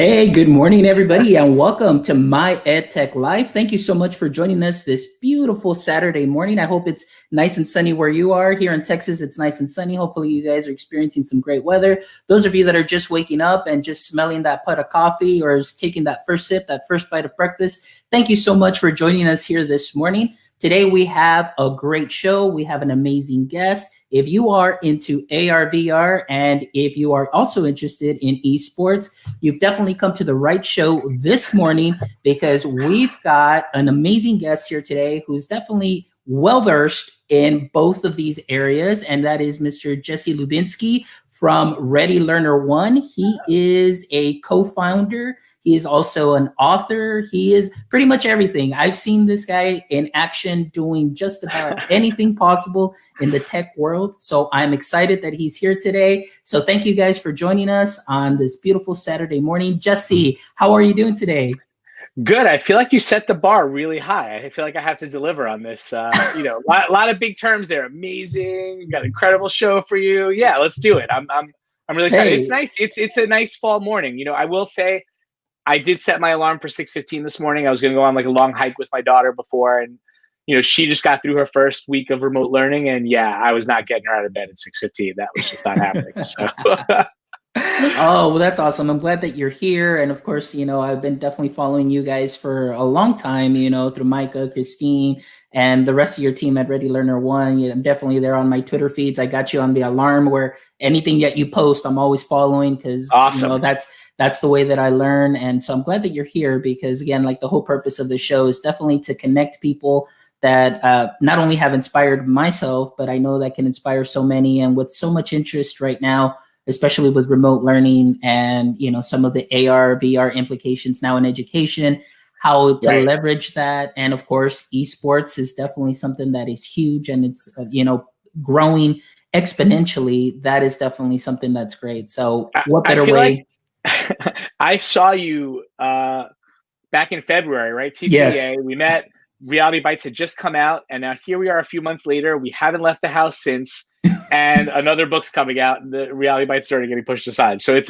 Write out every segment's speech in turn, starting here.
Hey, good morning, everybody, and welcome to my EdTech Live. Thank you so much for joining us this beautiful Saturday morning. I hope it's nice and sunny where you are. Here in Texas, it's nice and sunny. Hopefully, you guys are experiencing some great weather. Those of you that are just waking up and just smelling that pot of coffee or is taking that first sip, that first bite of breakfast, thank you so much for joining us here this morning. Today, we have a great show. We have an amazing guest. If you are into ARVR and if you are also interested in esports, you've definitely come to the right show this morning because we've got an amazing guest here today who's definitely well-versed in both of these areas, and that is Mr. Jesse Lubinsky from Ready Learner One. He is a co-founder. He is also an author. He is pretty much everything. I've seen this guy in action doing just about anything possible in the tech world. So I'm excited that he's here today. So thank you guys for joining us on this beautiful Saturday morning. Jesse, how are you doing today? Good. I feel like you set the bar really high. I feel like I have to deliver on this. A lot of big terms there. Amazing. Got an incredible show for you. Yeah, let's do it. I'm really excited. Hey. It's nice. It's a nice fall morning. I will say I did set my alarm for 6:15 this morning. I was going to go on like a long hike with my daughter before, and she just got through her first week of remote learning, and yeah, I was not getting her out of bed at 6:15. That was just not happening. So. Oh, well, that's awesome. I'm glad that you're here. And of course, I've been definitely following you guys for a long time, through Micah, Christine, and the rest of your team at Ready Learner One. I'm definitely there on my Twitter feeds. I got you on the alarm where anything that you post, I'm always following because Awesome. That's the way that I learn. And so I'm glad that you're here because, again, like the whole purpose of the show is definitely to connect people that not only have inspired myself, but I know that can inspire so many. And with so much interest right now, especially with remote learning and, some of the AR, VR implications now in education, how to leverage that. And of course, esports is definitely something that is huge and it's, growing exponentially. That is definitely something that's great. So what better way? I saw you back in February, right? TCA, Yes. We met. Reality Bites had just come out, and now here we are a few months later. We haven't left the house since, and another book's coming out, and the Reality Bites started getting pushed aside. So it's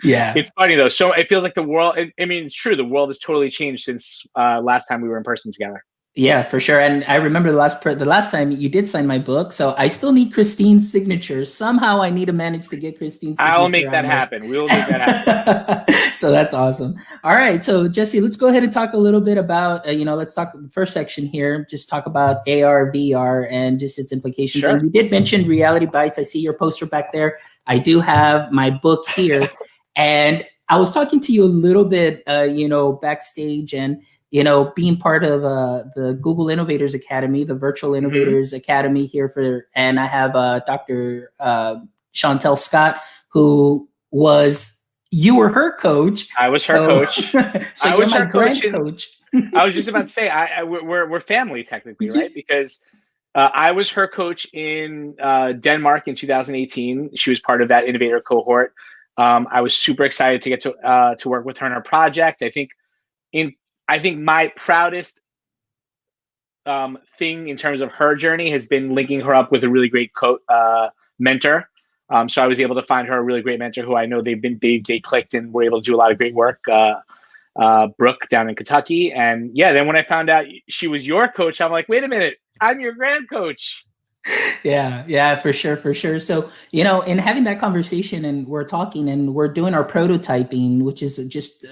Yeah, it's funny though. So it feels like the world. I mean, it's true. The world has totally changed since last time we were in person together. Yeah, for sure. And I remember the last time you did sign my book, so I still need Christine's signature. Somehow I need to manage to get Christine's signature. I'll make that happen. We will make that happen. So that's awesome. All right, so Jesse, let's go ahead and talk a little bit about, let's talk the first section here, just talk about AR, VR, and just its implications. Sure. And you did mention Reality Bites. I see your poster back there. I do have my book here. And I was talking to you a little bit, backstage and, being part of the Google Innovators Academy, the Virtual Innovators Academy here and I have Dr. Chantel Scott, who you were her coach. I was her coach. So I was her coach. I was just about to say, we're family technically, right? Because I was her coach in Denmark in 2018. She was part of that Innovator cohort. I was super excited to get to work with her on her project. I think my proudest thing in terms of her journey has been linking her up with a really great mentor. So I was able to find her a really great mentor who I know they clicked and were able to do a lot of great work. Brooke down in Kentucky. And yeah, then when I found out she was your coach, I'm like, wait a minute, I'm your grand coach. Yeah, for sure. So, in having that conversation and we're talking and we're doing our prototyping, which is just,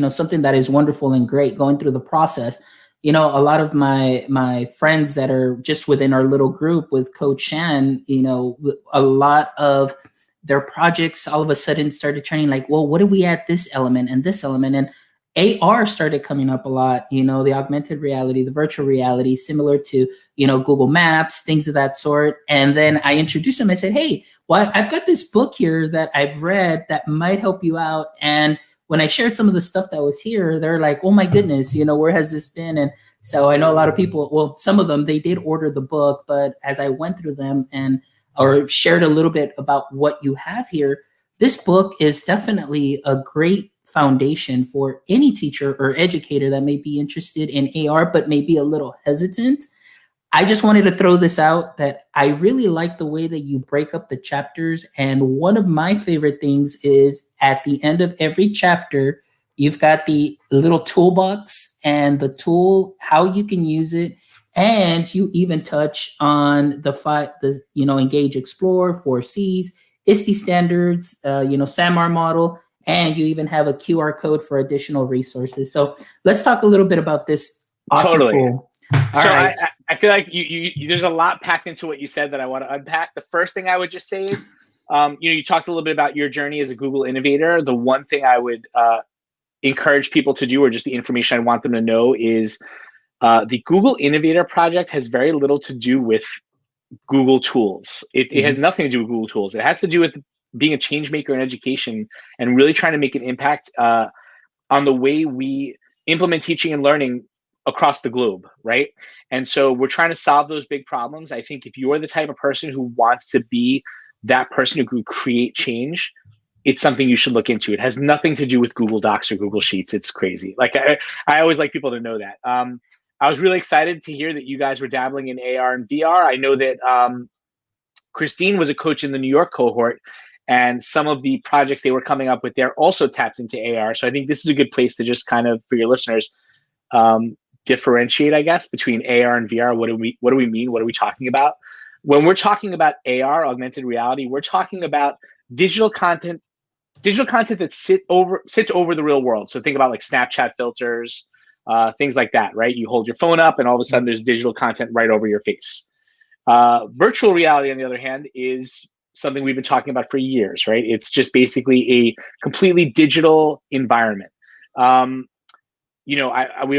something that is wonderful and great going through the process. A lot of my friends that are just within our little group with Coach Shan, a lot of their projects all of a sudden started turning like, well, what do we add this element and this element? And AR started coming up a lot, the augmented reality, the virtual reality, similar to, Google Maps, things of that sort. And then I introduced them. I said, hey, well, I've got this book here that I've read that might help you out. And when I shared some of the stuff that was here, they're like, oh my goodness, where has this been? And so I know a lot of people, well, some of them, they did order the book, but as I went through them or shared a little bit about what you have here, this book is definitely a great foundation for any teacher or educator that may be interested in AR, but may be a little hesitant. I just wanted to throw this out that I really like the way that you break up the chapters. And one of my favorite things is at the end of every chapter, you've got the little toolbox and the tool, how you can use it. And you even touch on Engage, Explore, 4Cs, ISTE standards, SAMR model, and you even have a QR code for additional resources. So let's talk a little bit about this awesome tool. So right. I feel like you there's a lot packed into what you said that I want to unpack. The first thing I would just say is, you talked a little bit about your journey as a Google innovator. The one thing I would encourage people to do, or just the information I want them to know, is the Google Innovator project has very little to do with Google tools. It has nothing to do with Google tools. It has to do with being a change maker in education and really trying to make an impact on the way we implement teaching and learning across the globe, right? And so we're trying to solve those big problems. I think if you're the type of person who wants to be that person who can create change, it's something you should look into. It has nothing to do with Google Docs or Google Sheets. It's crazy. Like I always like people to know that. I was really excited to hear that you guys were dabbling in AR and VR. I know that Christine was a coach in the New York cohort, and some of the projects they were coming up with there also tapped into AR. So I think this is a good place to just kind of, for your listeners, differentiate, I guess, between AR and VR. What do we mean? What are we talking about? When we're talking about AR, augmented reality, we're talking about digital content that sits over the real world. So think about like Snapchat filters, things like that, right? You hold your phone up and all of a sudden there's digital content right over your face. Virtual reality, on the other hand, is something we've been talking about for years, right? It's just basically a completely digital environment. We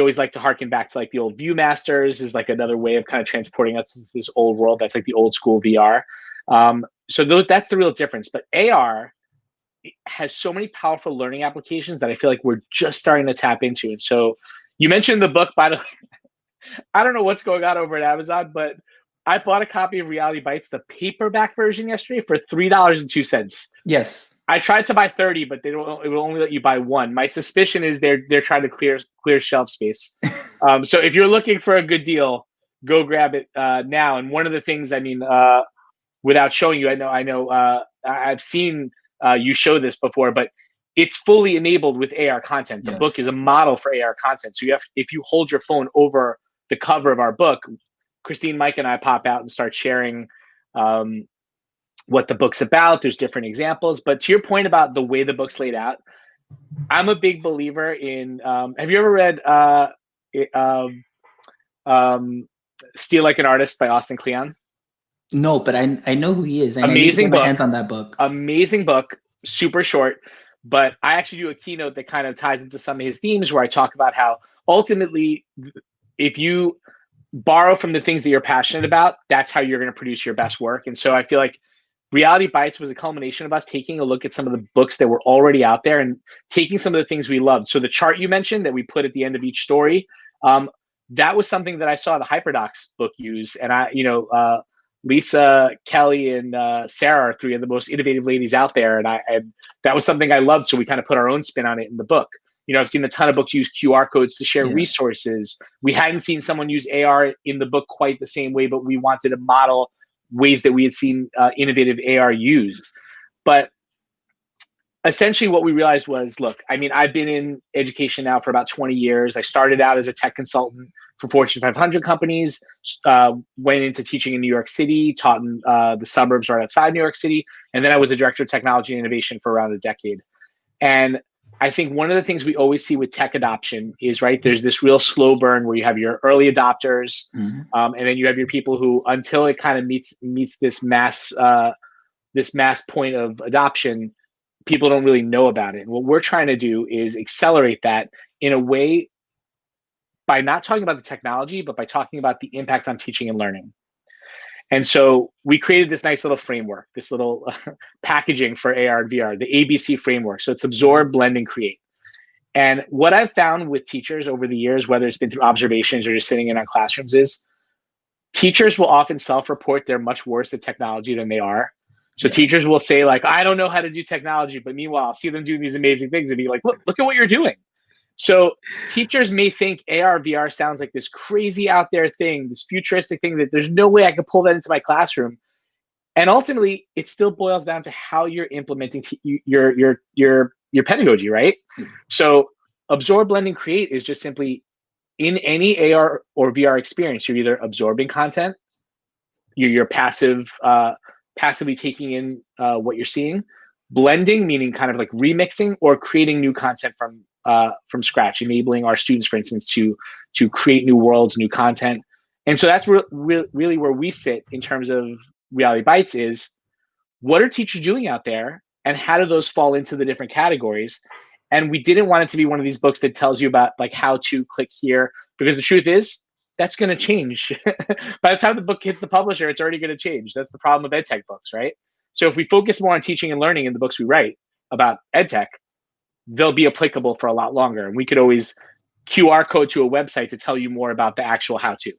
always like to harken back to like the old Viewmasters is like another way of kind of transporting us into this old world. That's like the old school VR. That's the real difference. But AR has so many powerful learning applications that I feel like we're just starting to tap into. And so you mentioned the book, by the way. I don't know what's going on over at Amazon, but I bought a copy of Reality Bites, the paperback version, yesterday for $3.02. Yes. I tried to buy 30, but it will only let you buy one. My suspicion is they're trying to clear shelf space. So if you're looking for a good deal, go grab it now. And one of the things, I mean, without showing you, I know I've seen you show this before, but it's fully enabled with AR content. The book is a model for AR content. So if you hold your phone over the cover of our book, Christine, Mike, and I pop out and start sharing what the book's about. There's different examples. But to your point about the way the book's laid out, I'm a big believer in, have you ever read Steal Like an Artist by Austin Kleon? No, but I know who he is. And amazing I need to get my hands on that book. Amazing book, super short. But I actually do a keynote that kind of ties into some of his themes where I talk about how ultimately, if you borrow from the things that you're passionate about, that's how you're going to produce your best work. And so I feel like Reality Bites was a culmination of us taking a look at some of the books that were already out there and taking some of the things we loved. So the chart you mentioned that we put at the end of each story, that was something that I saw the HyperDocs book use. And Lisa, Kelly, and Sarah are three of the most innovative ladies out there. And that was something I loved. So we kind of put our own spin on it in the book. I've seen a ton of books use QR codes to share resources. We hadn't seen someone use AR in the book quite the same way, but we wanted to model ways that we had seen innovative AR used. But essentially what we realized was, look, I mean, I've been in education now for about 20 years. I started out as a tech consultant for Fortune 500 companies, went into teaching in New York City, taught in the suburbs right outside New York City. And then I was a director of technology and innovation for around a decade. And I think one of the things we always see with tech adoption is, right, there's this real slow burn where you have your early adopters, and then you have your people who, until it kind of meets this mass point of adoption, people don't really know about it. And what we're trying to do is accelerate that in a way by not talking about the technology, but by talking about the impact on teaching and learning. And so we created this nice little framework, this little packaging for AR and VR, the ABC framework. So it's absorb, blend, and create. And what I've found with teachers over the years, whether it's been through observations or just sitting in our classrooms, is teachers will often self-report they're much worse at technology than they are. So teachers will say like, I don't know how to do technology, but meanwhile, I'll see them doing these amazing things and be like, look at what you're doing. So teachers may think AR/VR sounds like this crazy out there thing, this futuristic thing that there's no way I could pull that into my classroom. And ultimately, it still boils down to how you're implementing your pedagogy, right? So absorb, blend, and create is just simply in any AR or VR experience, you're either absorbing content, you're passively taking in what you're seeing, blending, meaning kind of like remixing, or creating new content from scratch, enabling our students, for instance, to create new worlds, new content. And so that's really where we sit in terms of Reality Bites is, what are teachers doing out there, and how do those fall into the different categories? And we didn't want it to be one of these books that tells you about like how to click here, because the truth is that's going to change. By the time the book hits the publisher, it's already going to change. That's the problem with EdTech books, right? So if we focus more on teaching and learning in the books we write about EdTech, they'll be applicable for a lot longer. And we could always QR code to a website to tell you more about the actual how-to.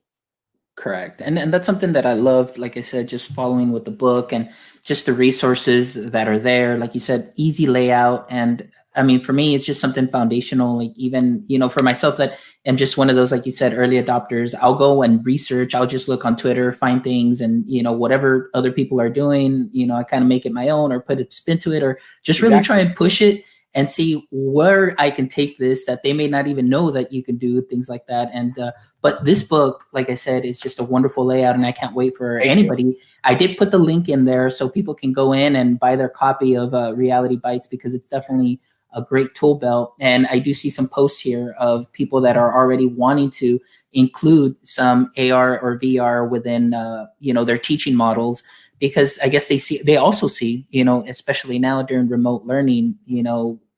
Correct. And that's something that I loved, like I said, just following with the book and just the resources that are there. Like you said, easy layout. And I mean, for me, it's just something foundational. Like even, for myself that am just one of those, like you said, early adopters, I'll go and research. I'll just look on Twitter, find things, and, whatever other people are doing, I kind of make it my own or put a spin to it, or just really try and push it and see where I can take this that they may not even know that you can do, things like that. And but this book, like I said, is just a wonderful layout, and I can't wait for anybody. I did put the link in there so people can go in and buy their copy of Reality Bites, because it's definitely a great tool belt. And I do see some posts here of people that are already wanting to include some AR or VR within their teaching models, because I guess they also see, especially now during remote learning,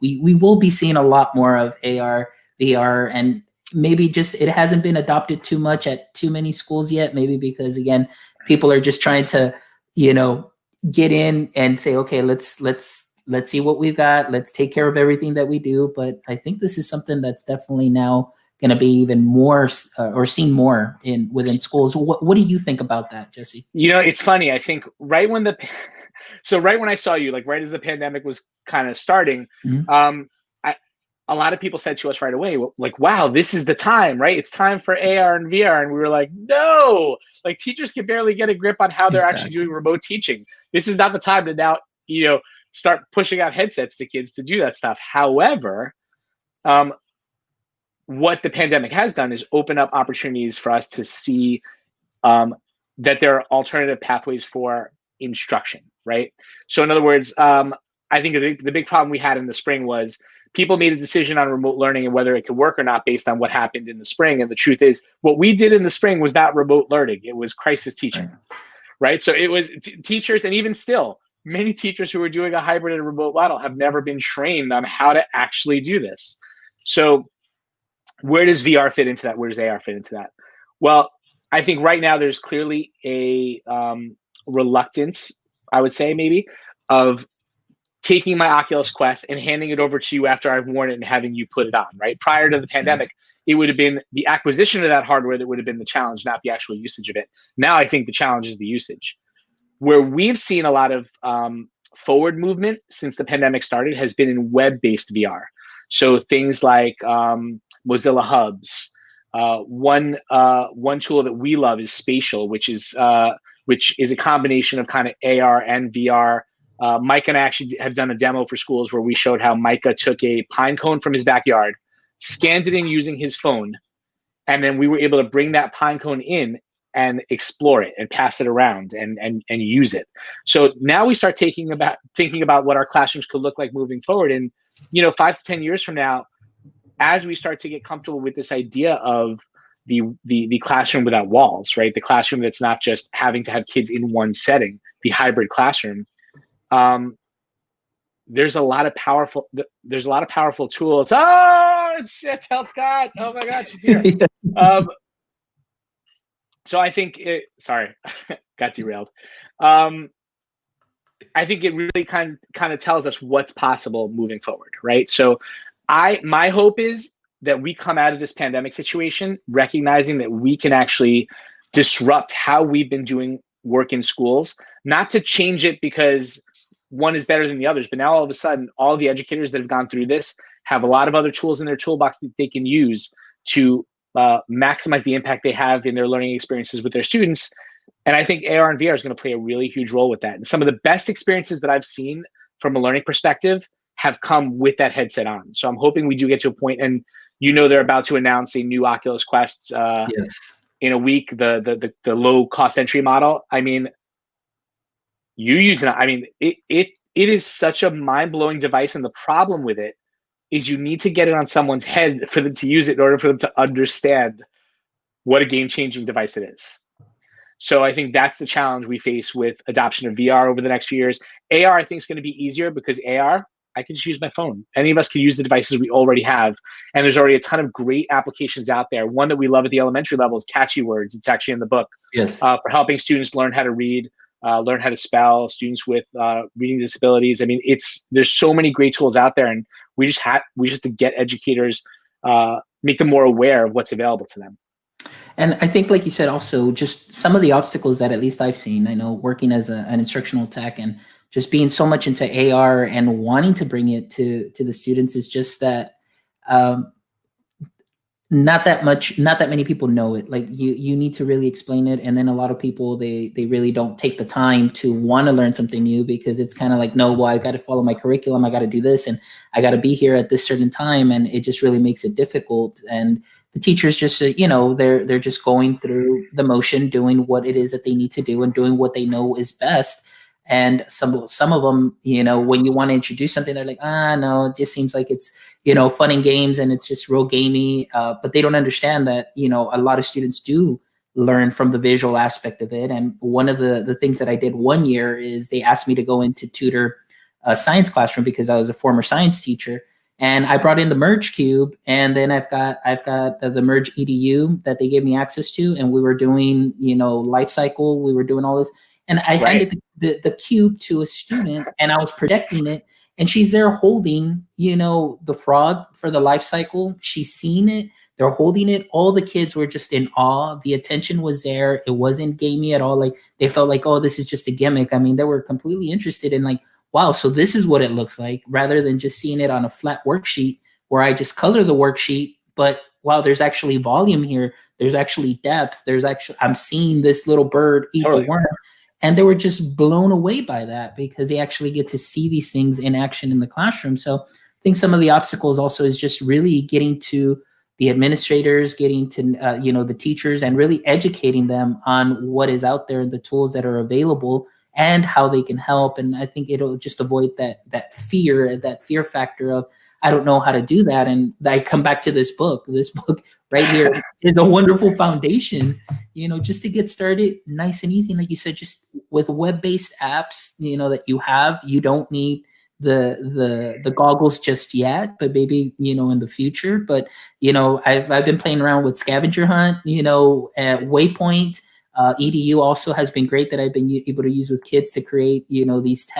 we will be seeing a lot more of AR, VR, and maybe just it hasn't been adopted too much at too many schools yet. Maybe because, again, people are just trying to, get in and say, okay, let's see what we've got. Let's take care of everything that we do. But I think this is something that's definitely now going to be even more or seen more within schools. What do you think about that, Jesse? It's funny. I think right when I saw you, like right as the pandemic was kind of starting, a lot of people said to us right away, like, wow, this is the time, right? It's time for AR and VR. And we were like, no, like teachers can barely get a grip on how they're actually doing remote teaching. This is not the time to now, start pushing out headsets to kids to do that stuff. However, what the pandemic has done is open up opportunities for us to see that there are alternative pathways for instruction, right? So in other words, I think the big problem we had in the spring was people made a decision on remote learning and whether it could work or not based on what happened in the spring. And the truth is, what we did in the spring was not remote learning. It was crisis teaching, right? So it was teachers, and even still, many teachers who are doing a hybrid and remote model have never been trained on how to actually do this. So where does VR fit into that? Where does AR fit into that? Well, I think right now there's clearly a reluctance, I would say maybe, of taking my Oculus Quest and handing it over to you after I've worn it and having you put it on, right? Prior to the pandemic, it would have been the acquisition of that hardware that would have been the challenge, not the actual usage of it. Now I think the challenge is the usage. Where we've seen a lot of forward movement since the pandemic started has been in web-based VR. So things like Mozilla Hubs. One tool that we love is Spatial, which is a combination of kind of AR and VR. Mike and I actually have done a demo for schools where we showed how Micah took a pine cone from his backyard, scanned it in using his phone, and then we were able to bring that pine cone in and explore it and pass it around and use it. So now we start thinking about what our classrooms could look like moving forward. And 5 to 10 years from now, as we start to get comfortable with this idea of the classroom without walls, right? The classroom that's not just having to have kids in one setting, the hybrid classroom. There's a lot of powerful tools. Oh, tell Scott. Oh my God, she's here. So I think sorry, got derailed. I think it really kind of tells us what's possible moving forward, right? So my hope is that we come out of this pandemic situation recognizing that we can actually disrupt how we've been doing work in schools, not to change it because one is better than the others, but now all of a sudden, all the educators that have gone through this have a lot of other tools in their toolbox that they can use to maximize the impact they have in their learning experiences with their students. And I think AR and VR is going to play a really huge role with that. And some of the best experiences that I've seen from a learning perspective have come with that headset on. So I'm hoping we do get to a point, and they're about to announce a new Oculus Quest in a week, the low cost entry model. I mean, you use it. I mean, it is such a mind-blowing device, and the problem with it is you need to get it on someone's head for them to use it in order for them to understand what a game-changing device it is. So I think that's the challenge we face with adoption of VR over the next few years. AR, I think, is going to be easier because AR, I can just use my phone. Any of us can use the devices we already have. And there's already a ton of great applications out there. One that we love at the elementary level is Catchy Words. It's actually in the book. Yes. For helping students learn how to read, learn how to spell, students with reading disabilities. I mean, there's so many great tools out there, and we just have to get educators, make them more aware of what's available to them. And I think, like you said, also just some of the obstacles that at least I've seen, I know working as an instructional tech and just being so much into AR and wanting to bring it to the students is just that not that many people know it. Like you need to really explain it. And then a lot of people, they really don't take the time to want to learn something new, because it's kind of like, no, well, I got to follow my curriculum. I got to do this, and I got to be here at this certain time. And it just really makes it difficult. And the teachers just, they're just going through the motion, doing what it is that they need to do and doing what they know is best. And some of them, when you want to introduce something, they're like, no, it just seems like it's, fun and games and it's just real gamey. But they don't understand that, a lot of students do learn from the visual aspect of it. And one of the things that I did one year is they asked me to go into tutor a science classroom because I was a former science teacher. And I brought in the Merge Cube, and then I've got the Merge EDU that they gave me access to, and we were doing, life cycle. We were doing all this, and I handed the cube to a student, and I was projecting it, and she's there holding, the frog for the life cycle. She's seen it. They're holding it. All the kids were just in awe. The attention was there. It wasn't gamey at all. Like they felt like, oh, this is just a gimmick. I mean, they were completely interested in like, wow, so this is what it looks like, rather than just seeing it on a flat worksheet where I just color the worksheet. But wow, there's actually volume here. There's actually depth. I'm seeing this little bird eat the worm. And they were just blown away by that because they actually get to see these things in action in the classroom. So I think some of the obstacles also is just really getting to the administrators, getting to, the teachers, and really educating them on what is out there and the tools that are available and how they can help. And I think it'll just avoid that fear factor of, I don't know how to do that. And I come back to this book right here is a wonderful foundation, just to get started nice and easy. And like you said, just with web-based apps, that you don't need the goggles just yet, but maybe, in the future. But, I've been playing around with Scavenger Hunt, at Waypoint. EDU also has been great that I've been able to use with kids to create, these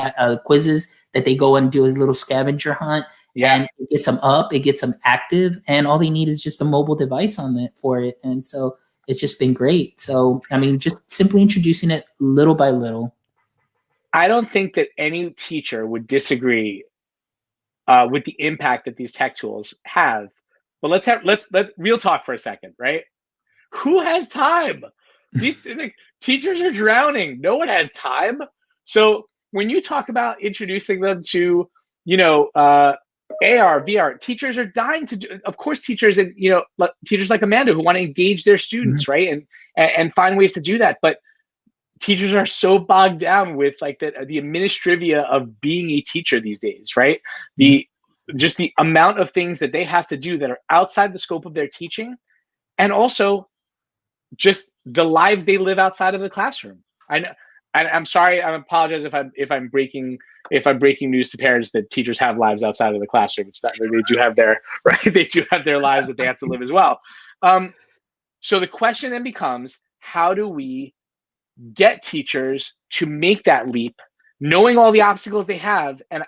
quizzes that they go and do a little scavenger hunt. Yeah. And it gets them up, it gets them active, and all they need is just a mobile device on it for it. And so it's just been great. So, I mean, just simply introducing it little by little. I don't think that any teacher would disagree with the impact that these tech tools have. But let's real talk for a second, right? Who has time? These teachers are drowning. No one has time. So when you talk about introducing them to, AR, VR, teachers are dying to do. Of course, teachers and teachers like Amanda who want to engage their students, right, and find ways to do that. But teachers are so bogged down with like the administrivia of being a teacher these days, right? Just the amount of things that they have to do that are outside the scope of their teaching, and also just the lives they live outside of the classroom. I know. I'm sorry. I apologize if I'm breaking news to parents that teachers have lives outside of the classroom. It's not, they do have their They do have their lives that they have to live as well. So the question then becomes, how do we get teachers to make that leap, knowing all the obstacles they have? And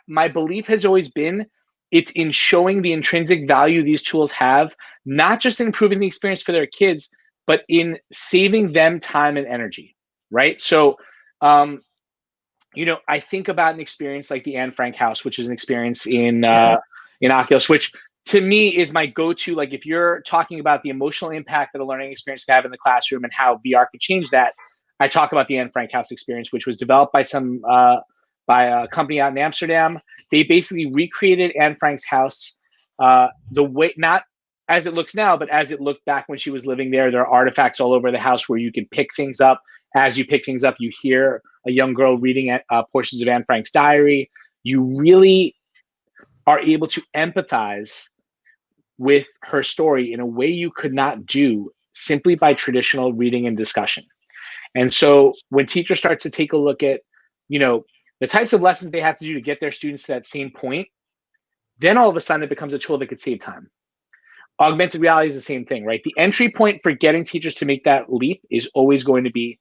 my belief has always been it's in showing the intrinsic value these tools have, not just in improving the experience for their kids, but in saving them time and energy, right? So, I think about an experience like the Anne Frank House, which is an experience in in Oculus, which to me is my go-to. Like if you're talking about the emotional impact that a learning experience can have in the classroom and how VR can change that, I talk about the Anne Frank House experience, which was developed by by a company out in Amsterdam. They basically recreated Anne Frank's house the way, not as it looks now, but as it looked back when she was living there. There are artifacts all over the house where you can pick things up. As you pick things up, you hear a young girl reading portions of Anne Frank's diary. You really are able to empathize with her story in a way you could not do simply by traditional reading and discussion. And so when teachers start to take a look at, the types of lessons they have to do to get their students to that same point, then all of a sudden it becomes a tool that could save time. Augmented reality is the same thing, right? The entry point for getting teachers to make that leap is always going to be,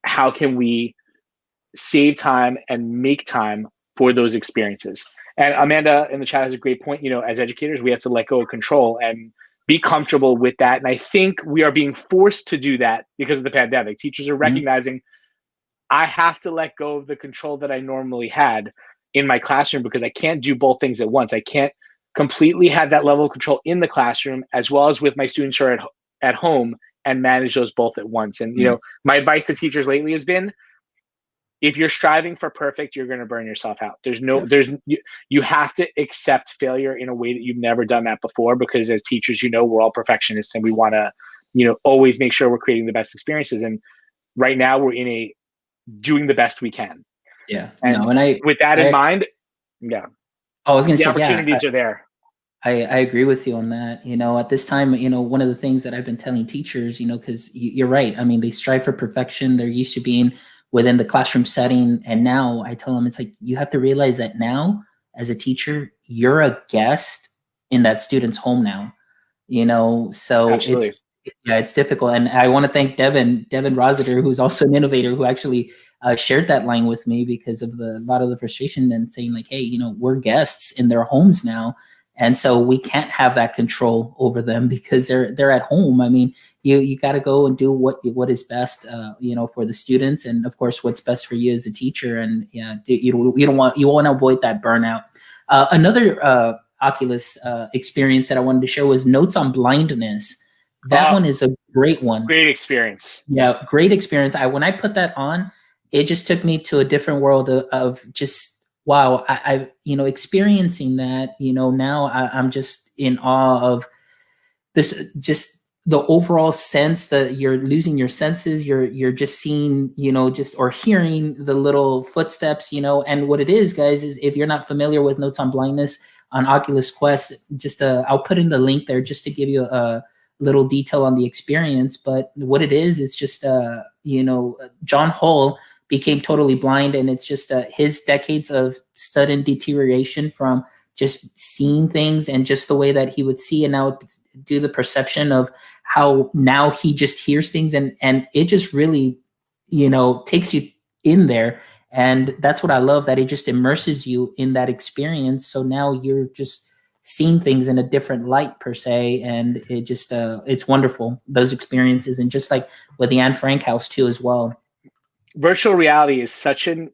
how can we save time and make time for those experiences? And Amanda in the chat has a great point. As educators, we have to let go of control and be comfortable with that. And I think we are being forced to do that because of the pandemic. Teachers are recognizing, I have to let go of the control that I normally had in my classroom because I can't do both things at once. I can't completely have that level of control in the classroom as well as with my students who are at home and manage those both at once. And, my advice to teachers lately has been, if you're striving for perfect, you're going to burn yourself out. You have to accept failure in a way that you've never done that before, because as teachers, we're all perfectionists and we want to, always make sure we're creating the best experiences. And right now we're in a doing the best we can. Yeah. And with that in mind, I was going to say, opportunities are there. I agree with you on that. At this time, one of the things that I've been telling teachers, because you're right. I mean, they strive for perfection. They're used to being within the classroom setting. And now I tell them, it's like, you have to realize that now as a teacher, you're a guest in that student's home now, so Absolutely. it's difficult. And I want to thank Devin Rossiter, who's also an innovator, who actually shared that line with me because of a lot of the frustration and saying like, hey, we're guests in their homes now. And so we can't have that control over them because they're at home. I mean, you got to go and do what is best, for the students, and of course, what's best for you as a teacher. And you want to avoid that burnout. Another Oculus experience that I wanted to share was Notes on Blindness. That one is a great one. Great experience. Yeah, great experience. When I put that on, it just took me to a different world of just. Wow, I experiencing that, now I'm just in awe of this, just the overall sense that you're losing your senses. You're just seeing, or hearing the little footsteps, and what it is, guys, is if you're not familiar with Notes on Blindness on Oculus Quest, just I'll put in the link there just to give you a little detail on the experience. But what it is just, John Hull became totally blind, and it's just his decades of sudden deterioration from just seeing things and just the way that he would see, and now do the perception of how now he just hears things, and it just really takes you in there. And that's what I love, that it just immerses you in that experience. So now you're just seeing things in a different light per se, and it just it's wonderful, those experiences. And just like with the Anne Frank house too as well. Virtual reality is such an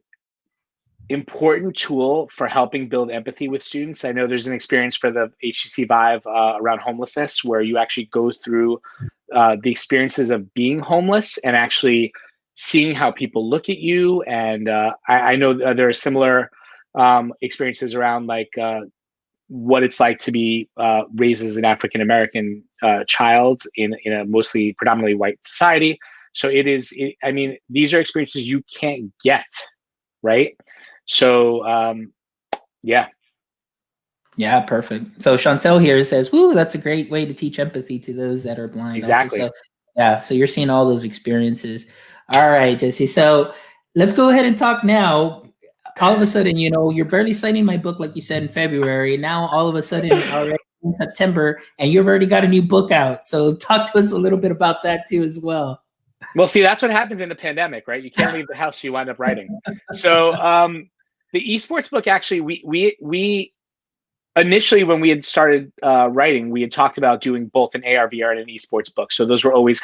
important tool for helping build empathy with students. I know there's an experience for the HTC Vive around homelessness, where you actually go through the experiences of being homeless and actually seeing how people look at you. And I know there are similar experiences around like what it's like to be raised as an African-American child in a mostly predominantly white society. So I mean, these are experiences you can't get, right? So, yeah. Yeah, perfect. So Chantel here says, woo, that's a great way to teach empathy to those that are blind. Exactly. Also. So, yeah, so you're seeing all those experiences. All right, Jesse. So let's go ahead and talk now. All of a sudden, you're barely signing my book, like you said, in February. Now, all of a sudden, already in September, and you've already got a new book out. So talk to us a little bit about that too as well. Well, see, that's what happens in the pandemic, right? You can't leave the house, so you wind up writing. So the esports book, actually, we initially, when we had started writing, we had talked about doing both an ARVR and an esports book. So those were always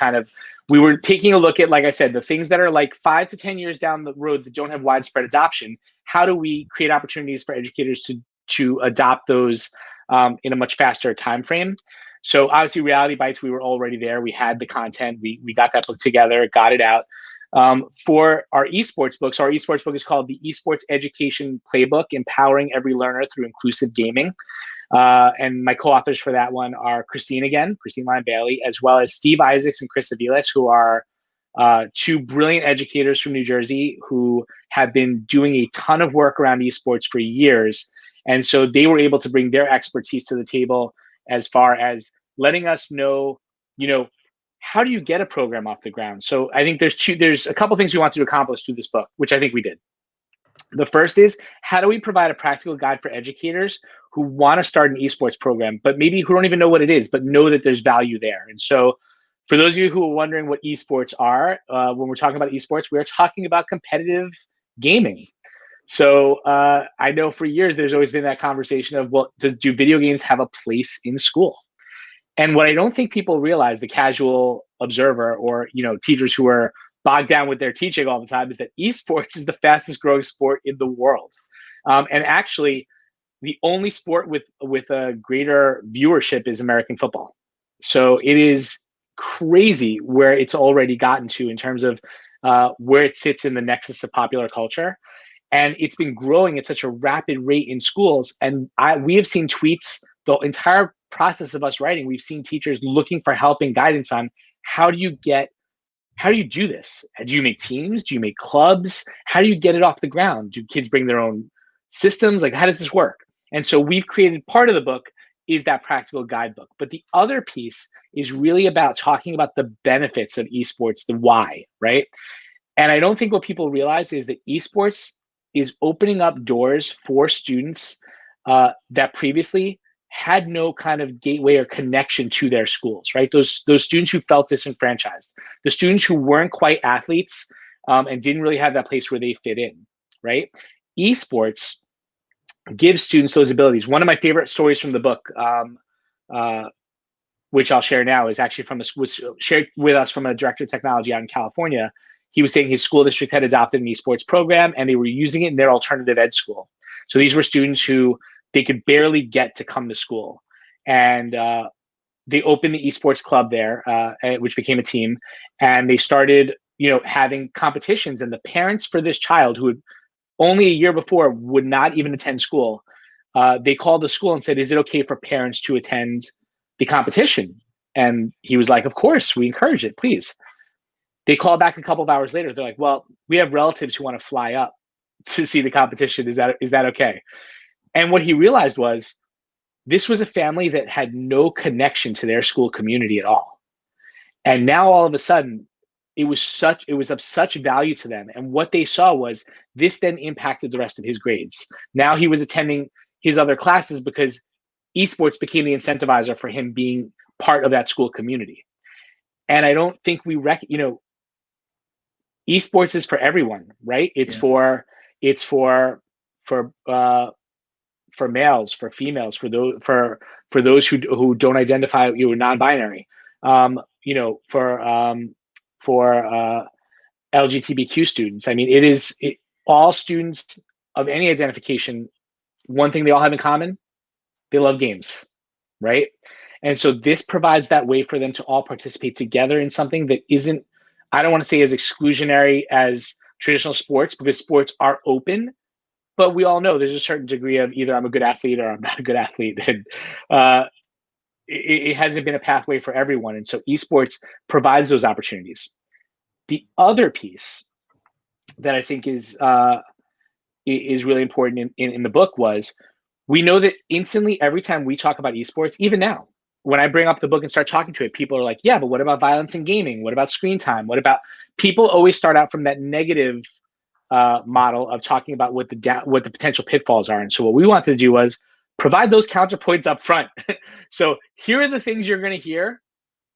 we were taking a look at, like I said, the things that are like 5 to 10 years down the road that don't have widespread adoption. How do we create opportunities for educators to adopt those in a much faster time frame. So obviously Reality Bites, we were already there. We had the content. We got that book together, got it out. For our esports books, our esports book is called the Esports Education Playbook, Empowering Every Learner Through Inclusive Gaming. And my co-authors for that one are Christine Lyon Bailey, as well as Steve Isaacs and Chris Aviles, who are two brilliant educators from New Jersey who have been doing a ton of work around esports for years. And so they were able to bring their expertise to the table as far as letting us know, how do you get a program off the ground? So I think there's a couple things we wanted to accomplish through this book, which I think we did. The first is, how do we provide a practical guide for educators who want to start an esports program, but maybe who don't even know what it is, but know that there's value there? And so for those of you who are wondering what esports are, when we're talking about esports, we're talking about competitive gaming. So I know for years, there's always been that conversation of, well, do video games have a place in school? And what I don't think people realize, the casual observer or, teachers who are bogged down with their teaching all the time, is that esports is the fastest growing sport in the world. And actually, the only sport with a greater viewership is American football. So it is crazy where it's already gotten to in terms of where it sits in the nexus of popular culture. And it's been growing at such a rapid rate in schools. And we have seen tweets, the entire process of us writing, we've seen teachers looking for help and guidance on how do you do this? Do you make teams? Do you make clubs? How do you get it off the ground? Do kids bring their own systems? Like, how does this work? And so we've created, part of the book is that practical guidebook. But the other piece is really about talking about the benefits of esports, the why, right? And I don't think what people realize is that esports is opening up doors for students that previously had no kind of gateway or connection to their schools, right? Those students who felt disenfranchised, the students who weren't quite athletes and didn't really have that place where they fit in, right? Esports gives students those abilities. One of my favorite stories from the book, which I'll share now, is actually was shared with us from a director of technology out in California. He was saying his school district had adopted an esports program and they were using it in their alternative ed school. So these were students who they could barely get to come to school. And they opened the esports club there, which became a team. And they started, having competitions. And the parents for this child, who had only a year before would not even attend school, they called the school and said, is it okay for parents to attend the competition? And he was like, of course, we encourage it, please. They called back a couple of hours later. They're like, well, we have relatives who want to fly up to see the competition. Is that okay? And what he realized was this was a family that had no connection to their school community at all. And now all of a sudden, it was of such value to them. And what they saw was this then impacted the rest of his grades. Now he was attending his other classes because esports became the incentivizer for him being part of that school community. And I don't think esports is for everyone, right? It's for males, for females, for those who don't identify, non-binary, for LGBTQ students. I mean, all students of any identification, one thing they all have in common, they love games, right? And so this provides that way for them to all participate together in something that isn't, I don't want to say as exclusionary as traditional sports, because sports are open, but we all know there's a certain degree of either I'm a good athlete or I'm not a good athlete. And it hasn't been a pathway for everyone. And so esports provides those opportunities. The other piece that I think is really important in the book was, we know that instantly every time we talk about esports, even now, when I bring up the book and start talking to it, people are like, yeah, but what about violence in gaming? What about screen time? What about, people always start out from that negative model of talking about what the potential pitfalls are. And so what we wanted to do was provide those counterpoints up front. So here are the things you're going to hear,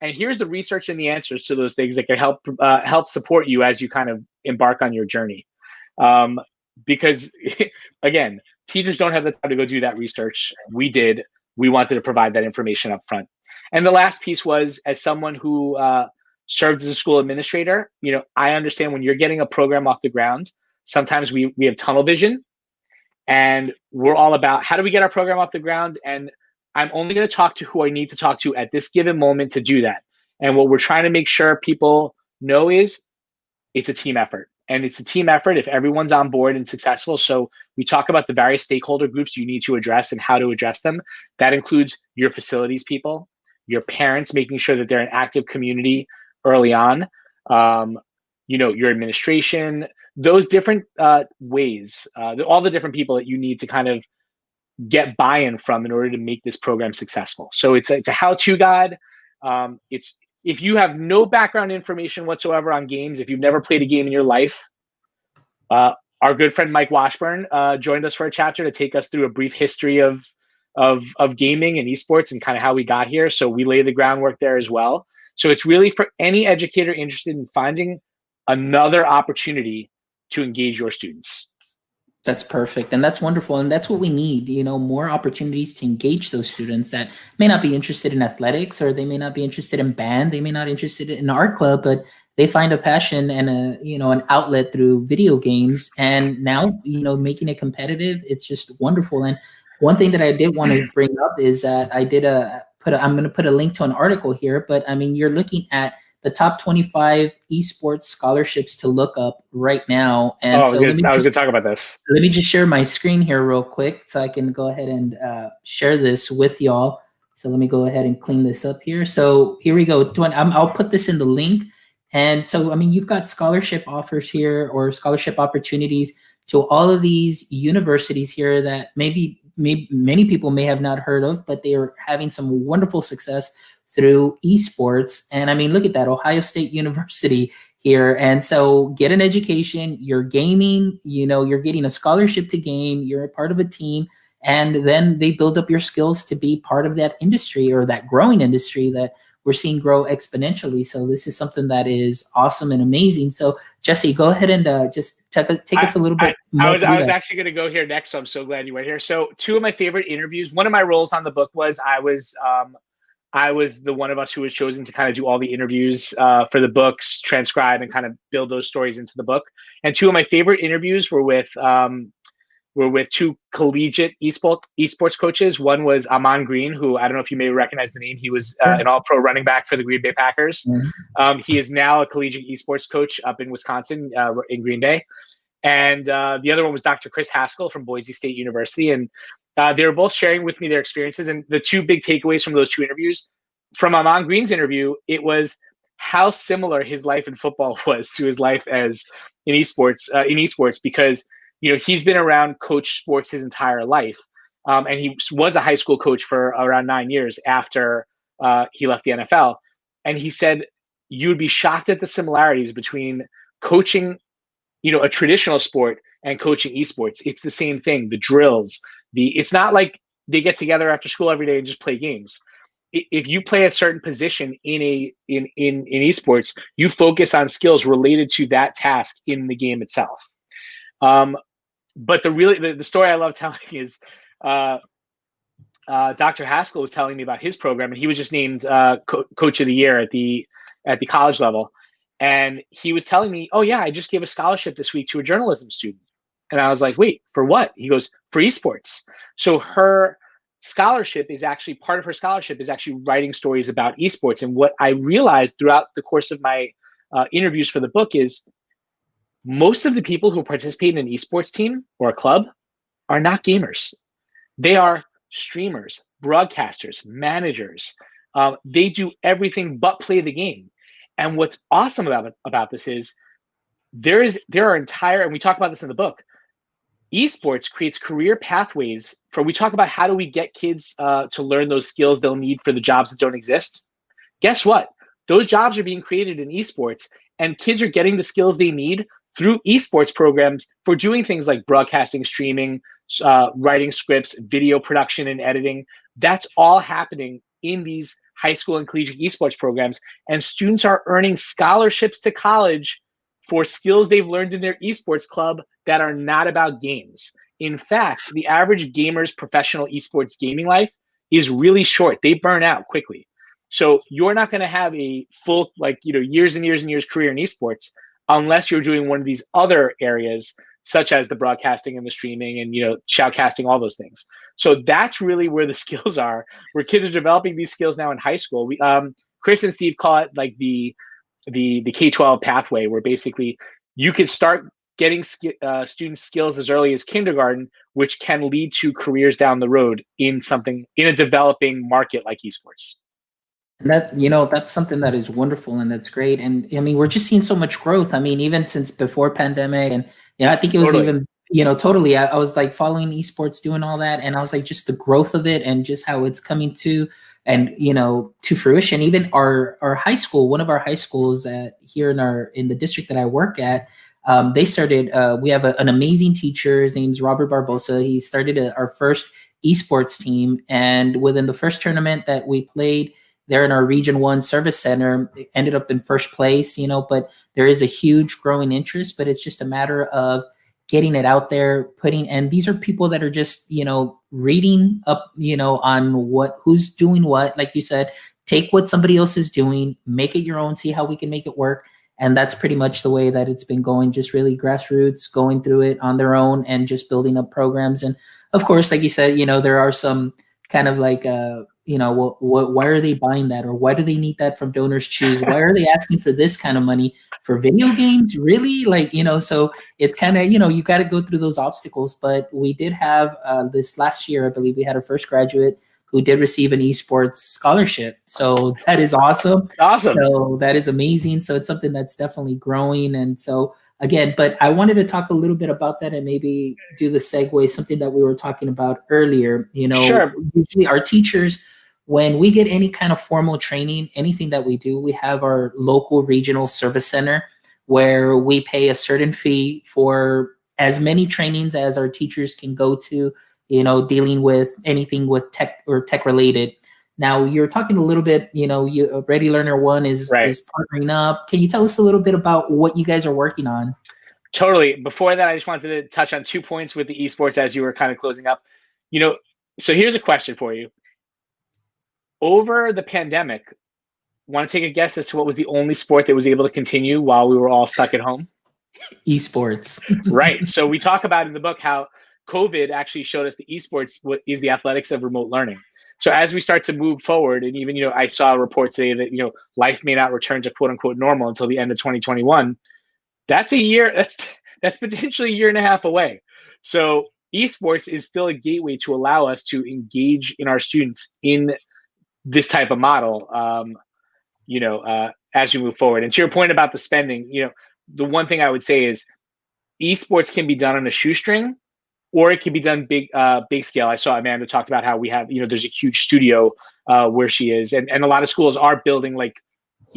and here's the research and the answers to those things that can help support you as you kind of embark on your journey. Because again, teachers don't have the time to go do that research. We did. We wanted to provide that information up front. And the last piece was, as someone who served as a school administrator, I understand when you're getting a program off the ground, sometimes we have tunnel vision, and we're all about how do we get our program off the ground, and I'm only going to talk to who I need to talk to at this given moment to do that. And what we're trying to make sure people know is it's a team effort. And it's a team effort if everyone's on board and successful. So we talk about the various stakeholder groups you need to address and how to address them. That includes your facilities people, your parents, making sure that they're an active community early on, your administration, those different ways, all the different people that you need to kind of get buy-in from in order to make this program successful. So it's a how-to guide. It's if you have no background information whatsoever on games, if you've never played a game in your life, our good friend Mike Washburn joined us for a chapter to take us through a brief history of gaming and esports and kind of how we got here. So we lay the groundwork there as well. So it's really for any educator interested in finding another opportunity to engage your students. That's perfect. And that's wonderful. And that's what we need, more opportunities to engage those students that may not be interested in athletics, or they may not be interested in band. They may not be interested in art club, but they find a passion and an outlet through video games. And now, making it competitive, it's just wonderful. And one thing that I did want to bring up is that I did I'm going to put a link to an article here, but I mean, you're looking at the top 25 esports scholarships to look up right now. And I was going to talk about this. Let me just share my screen here real quick so I can go ahead and share this with y'all. So let me go ahead and clean this up here. So here we go. I'll put this in the link. And so, I mean, you've got scholarship offers here, or scholarship opportunities to all of these universities here that maybe many people may have not heard of, but they are having some wonderful success through esports. And I mean, look at that, Ohio State University here. And so get an education, you're gaming, you're getting a scholarship to game, you're a part of a team, and then they build up your skills to be part of that industry, or that growing industry that we're seeing grow exponentially. So this is something that is awesome and amazing. So Jesse, go ahead and just take us a little bit more. I was actually going to go here next, so I'm so glad you went here. So two of my favorite interviews, one of my roles on the book was I was the one of us who was chosen to kind of do all the interviews for the books, transcribe, and kind of build those stories into the book. And two of my favorite interviews were with two collegiate esports coaches. One was Amon Green, who I don't know if you may recognize the name. He was an all-pro running back for the Green Bay Packers. Mm-hmm. He is now a collegiate esports coach up in Wisconsin, in Green Bay. And the other one was Dr. Chris Haskell from Boise State University. And they were both sharing with me their experiences. And the two big takeaways from those two interviews, from Amon Green's interview, it was how similar his life in football was to his life as in esports, because he's been around coach sports his entire life. And he was a high school coach for around 9 years after he left the NFL. And he said, you would be shocked at the similarities between coaching, a traditional sport and coaching esports. It's the same thing. The drills, it's not like they get together after school every day and just play games. If you play a certain position in esports, you focus on skills related to that task in the game itself. But the story I love telling is Dr. Haskell was telling me about his program, and he was just named Coach of the Year at the college level. And he was telling me, oh yeah, I just gave a scholarship this week to a journalism student. And I was like, wait, for what? He goes, for esports. So her scholarship is actually, part of her scholarship is actually writing stories about esports. And what I realized throughout the course of my interviews for the book is most of the people who participate in an esports team or a club are not gamers. They are streamers, broadcasters, managers. They do everything but play the game. And what's awesome about this is there are entire, and we talk about this in the book, esports creates career pathways we talk about how do we get kids to learn those skills they'll need for the jobs that don't exist. Guess what? Those jobs are being created in esports, and kids are getting the skills they need through esports programs for doing things like broadcasting, streaming, writing scripts, video production and editing. That's all happening in these high school and collegiate esports programs, and students are earning scholarships to college for skills they've learned in their esports club that are not about games. In fact, the average gamer's professional esports gaming life is really short. They burn out quickly. So you're not going to have a full, years and years and years career in esports unless you're doing one of these other areas such as the broadcasting and the streaming and, shoutcasting, all those things. So that's really where the skills are, where kids are developing these skills now in high school. Chris and Steve call it like the K12 pathway, where basically you can start getting students skills as early as kindergarten, which can lead to careers down the road in a developing market like esports. And that's something that is wonderful and that's great. And I mean, we're just seeing so much growth. I mean, even since before pandemic, and I think it was even, totally. I was like following esports, doing all that, and I was like, just the growth of it and just how it's coming to fruition. Even our high school, one of our high schools here in the district that I work at, they started. We have an amazing teacher. His name's Robert Barbosa. He started our first esports team, and within the first tournament that we played there in our Region 1 service center, ended up in first place, but there is a huge growing interest, but it's just a matter of getting it out there, and these are people that are just, reading up, on who's doing what. Like you said, take what somebody else is doing, make it your own, see how we can make it work. And that's pretty much the way that it's been going, just really grassroots, going through it on their own and just building up programs. And of course, like you said, there are some kind of like, why are they buying that? Or why do they need that from Donors Choose? Why are they asking for this kind of money for video games? Really? So it's kind of, you got to go through those obstacles. But we did have this last year, I believe we had our first graduate who did receive an esports scholarship. So that is awesome. Awesome. So that is amazing. So it's something that's definitely growing. And so again, but I wanted to talk a little bit about that and maybe do the segue, something that we were talking about earlier. Sure. Usually our teachers, when we get any kind of formal training, anything that we do, we have our local regional service center where we pay a certain fee for as many trainings as our teachers can go to, dealing with anything with tech or tech related. Now, you're talking a little bit, Ready Learner One is partnering up. Can you tell us a little bit about what you guys are working on? Totally. Before that, I just wanted to touch on 2 points with the esports as you were kind of closing up. So here's a question for you. Over the pandemic, want to take a guess as to what was the only sport that was able to continue while we were all stuck at home? Esports. Right. So we talk about in the book how COVID actually showed us the esports is the athletics of remote learning. So as we start to move forward, and even, I saw a report today that, life may not return to quote unquote normal until the end of 2021. That's a year, that's potentially a year and a half away. So esports is still a gateway to allow us to engage in our students in this type of model, as you move forward. And to your point about the spending, the one thing I would say is esports can be done on a shoestring, or it can be done big scale. I saw Amanda talked about how we have, there's a huge studio where she is, and a lot of schools are building like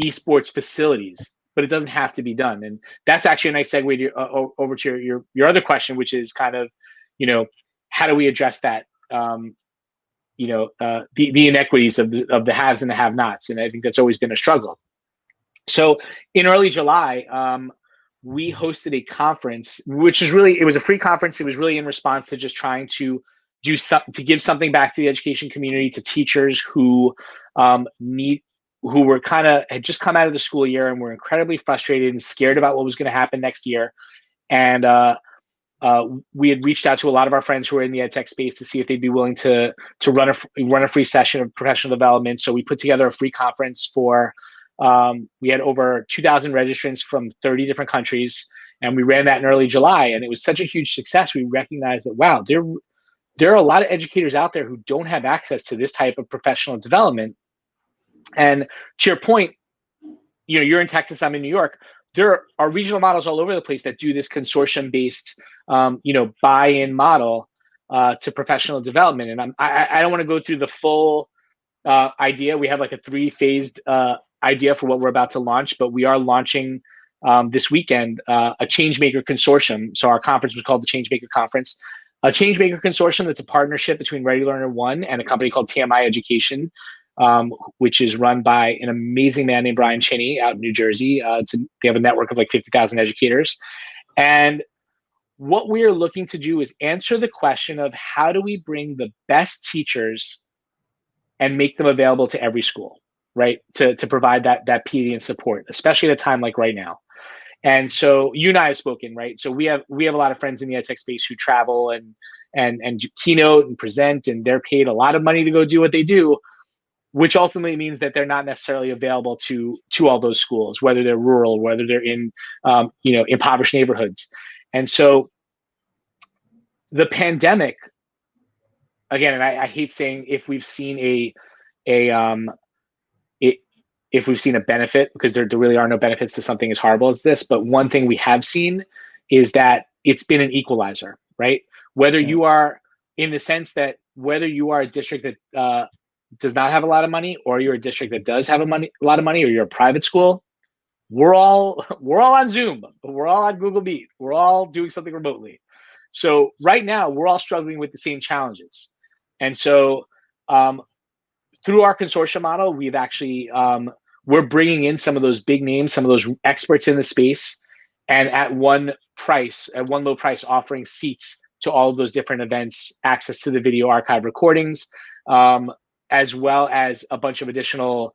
esports facilities, but it doesn't have to be done. And that's actually a nice segue to, over to your other question, which is kind of, how do we address that? The inequities of the haves and the have-nots, and I think that's always been a struggle. So in early July, we hosted a conference, which is it was a free conference. It was really in response to just trying to to give something back to the education community, to teachers who were had just come out of the school year and were incredibly frustrated and scared about what was going to happen next year. And we had reached out to a lot of our friends who are in the EdTech space to see if they'd be willing to run a free session of professional development. So we put together a free conference for. We had over 2,000 registrants from 30 different countries, and we ran that in early July. And it was such a huge success. We recognized that, wow, there are a lot of educators out there who don't have access to this type of professional development. And to your point, you're in Texas, I'm in New York. There are regional models all over the place that do this consortium-based, buy-in model to professional development. And I don't want to go through the full idea. We have like a 3-phased idea for what we're about to launch, but we are launching this weekend a Changemaker Consortium. So our conference was called the Changemaker Conference. A Changemaker Consortium that's a partnership between Ready Learner One and a company called TMI Education, which is run by an amazing man named Brian Chinney out in New Jersey. They have a network of like 50,000 educators. And what we are looking to do is answer the question of how do we bring the best teachers and make them available to every school, right? To provide that PD and support, especially at a time like right now. And so you and I have spoken, right? So we have a lot of friends in the EdTech space who travel and do keynote and present, and they're paid a lot of money to go do what they do, which ultimately means that they're not necessarily available to all those schools, whether they're rural, whether they're in impoverished neighborhoods. And so the pandemic, again, and I hate saying if we've seen if we've seen a benefit, because there really are no benefits to something as horrible as this. But one thing we have seen is that it's been an equalizer, right? Whether you are, in the sense that whether you are a district that does not have a lot of money, or you're a district that does have a lot of money, or you're a private school, we're all on Zoom, we're all on Google Meet, we're all doing something remotely. So right now, we're all struggling with the same challenges. And so through our consortium model, we've actually we're bringing in some of those big names, some of those experts in the space, and at one low price, offering seats to all of those different events, access to the video archive recordings, as well as a bunch of additional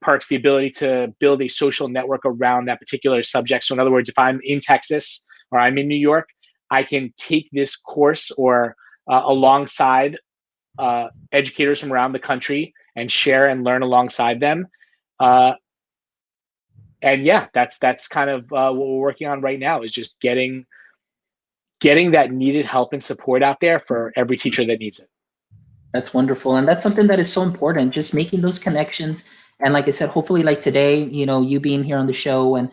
perks, the ability to build a social network around that particular subject. So in other words, if I'm in Texas or I'm in New York, I can take this course or alongside educators from around the country and share and learn alongside them. And yeah, that's kind of what we're working on right now, is just getting that needed help and support out there for every teacher that needs it. That's wonderful. And that's something that is so important, just making those connections. And like I said, hopefully like today, you being here on the show, and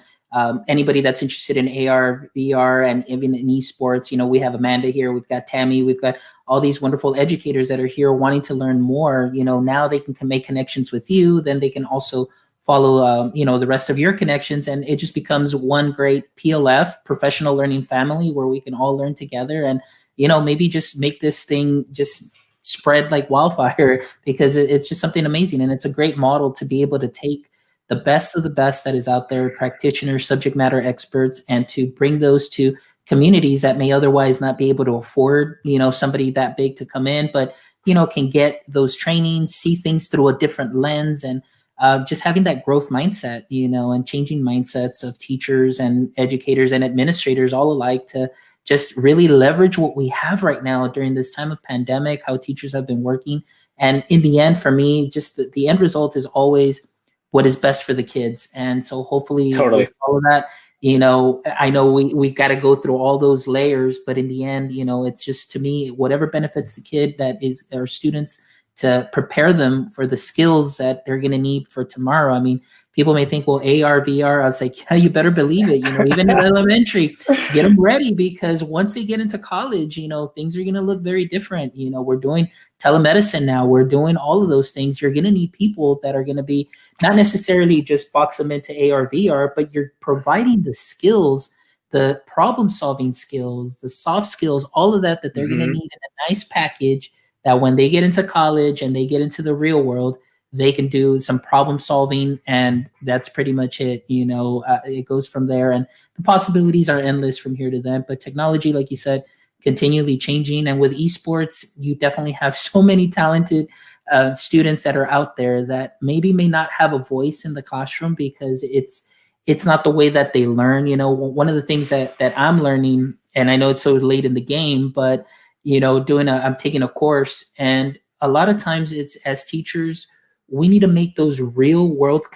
anybody that's interested in AR, VR, and even in esports, we have Amanda here, we've got Tammy, we've got all these wonderful educators that are here wanting to learn more. Now they can make connections with you, then they can also follow, the rest of your connections, and it just becomes one great PLF, professional learning family, where we can all learn together, and, maybe just make this thing just spread like wildfire, because it's just something amazing. And it's a great model to be able to take the best of the best that is out there, practitioners, subject matter experts, and to bring those to communities that may otherwise not be able to afford, somebody that big to come in, but, can get those trainings, see things through a different lens, and just having that growth mindset, and changing mindsets of teachers and educators and administrators all alike, to just really leverage what we have right now during this time of pandemic, how teachers have been working. And in the end, for me, just the end result is always what is best for the kids. And so hopefully with all of that, I know we've got to go through all those layers, but in the end, it's just, to me, whatever benefits the kid, that is our students, to prepare them for the skills that they're going to need for tomorrow. I mean, people may think, well, ARVR, I was like, yeah, you better believe it. Even in elementary, get them ready, because once they get into college, things are going to look very different. We're doing telemedicine now. We're doing all of those things. You're going to need people that are going to be not necessarily just box them into ARVR, but you're providing the skills, the problem solving skills, the soft skills, all of that they're going to need in a nice package, that when they get into college and they get into the real world, they can do some problem solving, and that's pretty much it. It goes from there, and the possibilities are endless from here to then. But technology, like you said, continually changing. And with esports, you definitely have so many talented students that are out there that maybe may not have a voice in the classroom, because it's not the way that they learn. One of the things that I'm learning, and I know it's so late in the game, but I'm taking a course, and a lot of times it's, as teachers, we need to make those real world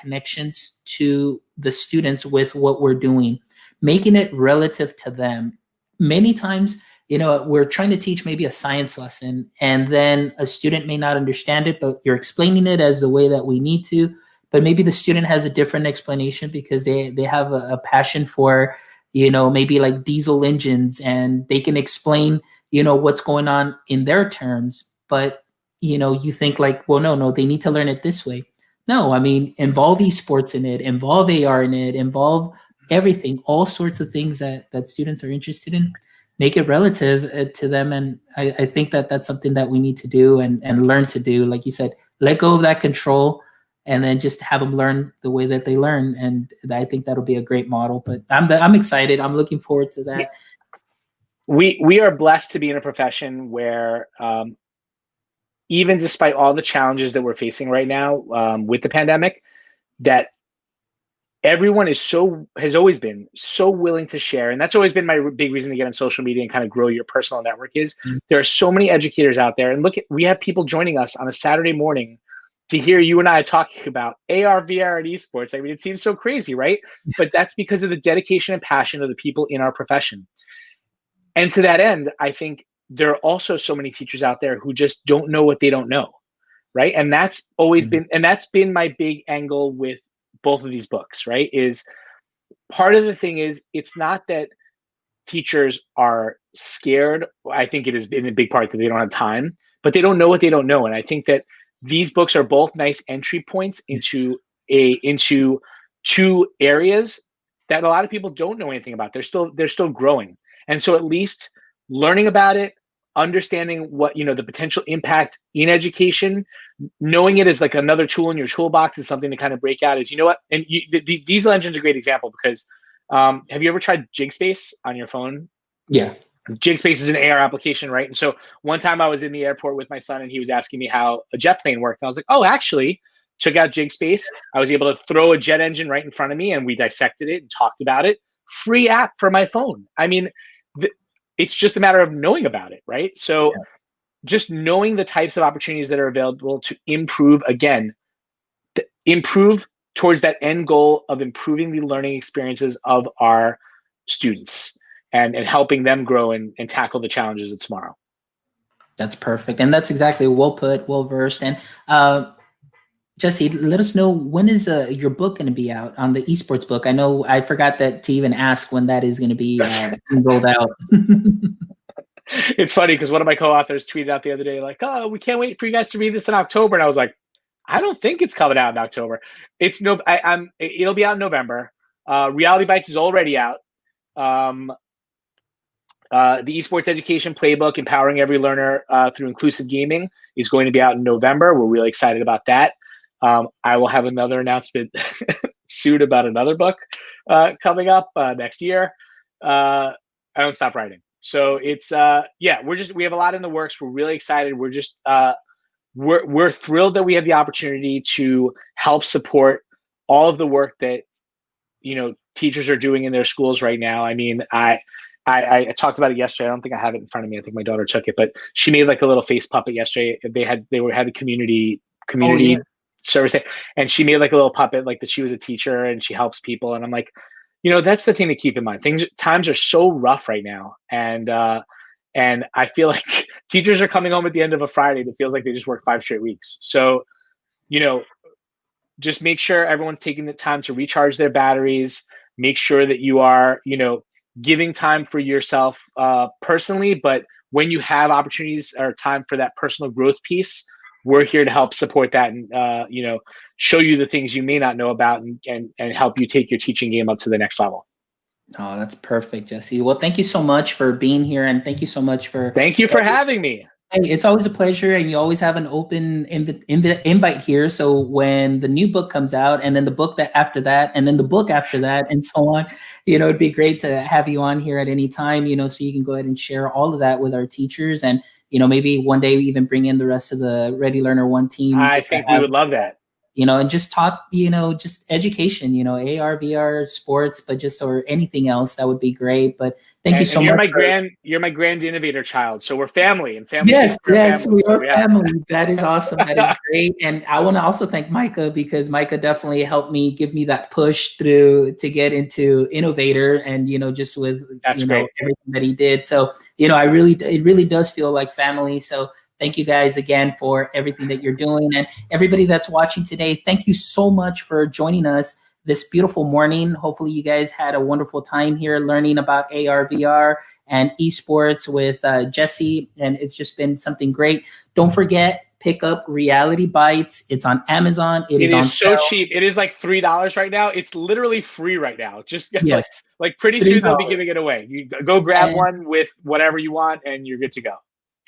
connections to the students with what we're doing, making it relative to them. Many times, we're trying to teach maybe a science lesson, and then a student may not understand it, but you're explaining it as the way that we need to, but maybe the student has a different explanation because they have a passion for, maybe like diesel engines, and they can explain what's going on in their terms, but you think like, well, no, they need to learn it this way. No, I mean, involve esports in it, involve AR in it, involve everything, all sorts of things that students are interested in, make it relative to them. And I think that that's something that we need to do and learn to do. Like you said, let go of that control, and then just have them learn the way that they learn. And I think that'll be a great model. But I'm excited. I'm looking forward to that. We are blessed to be in a profession where even despite all the challenges that we're facing right now with the pandemic, that everyone has always been so willing to share. And that's always been my big reason to get on social media and kind of grow your personal network is there are so many educators out there. And we have people joining us on a Saturday morning to hear you and I talking about AR, VR, and esports. I mean, it seems so crazy, right? But that's because of the dedication and passion of the people in our profession. And to that end, I think there are also so many teachers out there who just don't know what they don't know, right? And that's always been my big angle with both of these books, right? Is part of the thing is it's not that teachers are scared. I think it has been a big part that they don't have time, but they don't know what they don't know. And I think that these books are both nice entry points into two areas that a lot of people don't know anything about. They're still growing. And so at least learning about it, understanding what, the potential impact in education, knowing it as like another tool in your toolbox is something to kind of break out is, and the Diesel Engine's a great example because have you ever tried JigSpace on your phone? Yeah. JigSpace is an AR application, right? And so one time I was in the airport with my son and he was asking me how a jet plane worked. And I was like, oh, actually, took out JigSpace. I was able to throw a jet engine right in front of me and we dissected it and talked about it. Free app for my phone. I mean, it's just a matter of knowing about it, right? So just knowing the types of opportunities that are available to improve towards that end goal of improving the learning experiences of our students and helping them grow and tackle the challenges of tomorrow. That's perfect. And that's exactly well put, well versed. And Jesse, let us know, when is your book going to be out on the esports book? I know I forgot to even ask when that is going to be rolled out. It's funny because one of my co-authors tweeted out the other day, like, oh, we can't wait for you guys to read this in October. And I was like, I don't think it's coming out in October. It'll be out in November. Reality Bites is already out. The Esports Education Playbook, Empowering Every Learner Through Inclusive Gaming, is going to be out in November. We're really excited about that. I will have another announcement soon about another book coming up next year. I don't stop writing. So it's we have a lot in the works. We're really excited. We're just we're thrilled that we have the opportunity to help support all of the work that teachers are doing in their schools right now. I mean, I talked about it yesterday. I don't think I have it in front of me. I think my daughter took it, but she made like a little face puppet yesterday. They had a community service, and she made like a little puppet, like that she was a teacher and she helps people. And I'm like, that's the thing to keep in mind. Times are so rough right now, and I feel like teachers are coming home at the end of a Friday that feels like they just worked 5 straight weeks. So, just make sure everyone's taking the time to recharge their batteries. Make sure that you are, giving time for yourself personally, but when you have opportunities or time for that personal growth piece, we're here to help support that and show you the things you may not know about and help you take your teaching game up to the next level. Oh, that's perfect, Jesse. Well, thank you so much for being here, and thank you so much for having me. It's always a pleasure, and you always have an open invite here. So when the new book comes out, and then the book after that, and then the book after that, and so on, it'd be great to have you on here at any time, so you can go ahead and share all of that with our teachers, and maybe one day we even bring in the rest of the Ready Learner One team. I think we would love that. And just talk, just education, AR, VR, sports, or anything else, that would be great. But thank you so much. You're my grand innovator child. So we're family, and family. Yes, we are family. That is awesome. That is great. And I want to also thank Micah, because Micah definitely helped me, give me that push through to get into Innovator, and, just with, everything that he did. So, it really does feel like family. So thank you guys again for everything that you're doing. And everybody that's watching today, thank you so much for joining us this beautiful morning. Hopefully you guys had a wonderful time here learning about AR, VR, and esports with Jesse. And it's just been something great. Don't forget, pick up Reality Bites. It's on Amazon. It is on so cheap. It is like $3 right now. It's literally free right now. Just like pretty $3. Soon they'll be giving it away. You go grab one with whatever you want and you're good to go.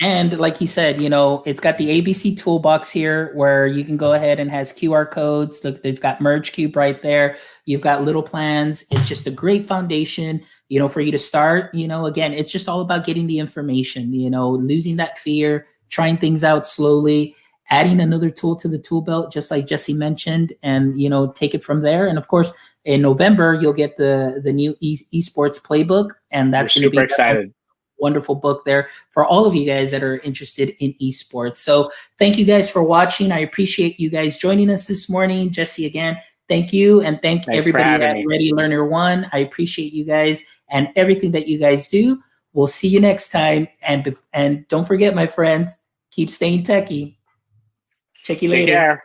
And like he said, it's got the ABC toolbox here where you can go ahead and has QR codes. Look, they've got Merge Cube right there. You've got little plans. It's just a great foundation, for you to start. Again, it's just all about getting the information, losing that fear, trying things out slowly, adding another tool to the tool belt, just like Jesse mentioned, and, take it from there. And of course, in November, you'll get the new Esports Playbook, and that's going to be super excited. Wonderful book there for all of you guys that are interested in esports. So thank you guys for watching. I appreciate you guys joining us this morning. Jesse, again, thank you. And thanks everybody at Ready Learner One. I appreciate you guys and everything that you guys do. We'll see you next time. And don't forget, my friends, keep staying techie. Check you later. Take care.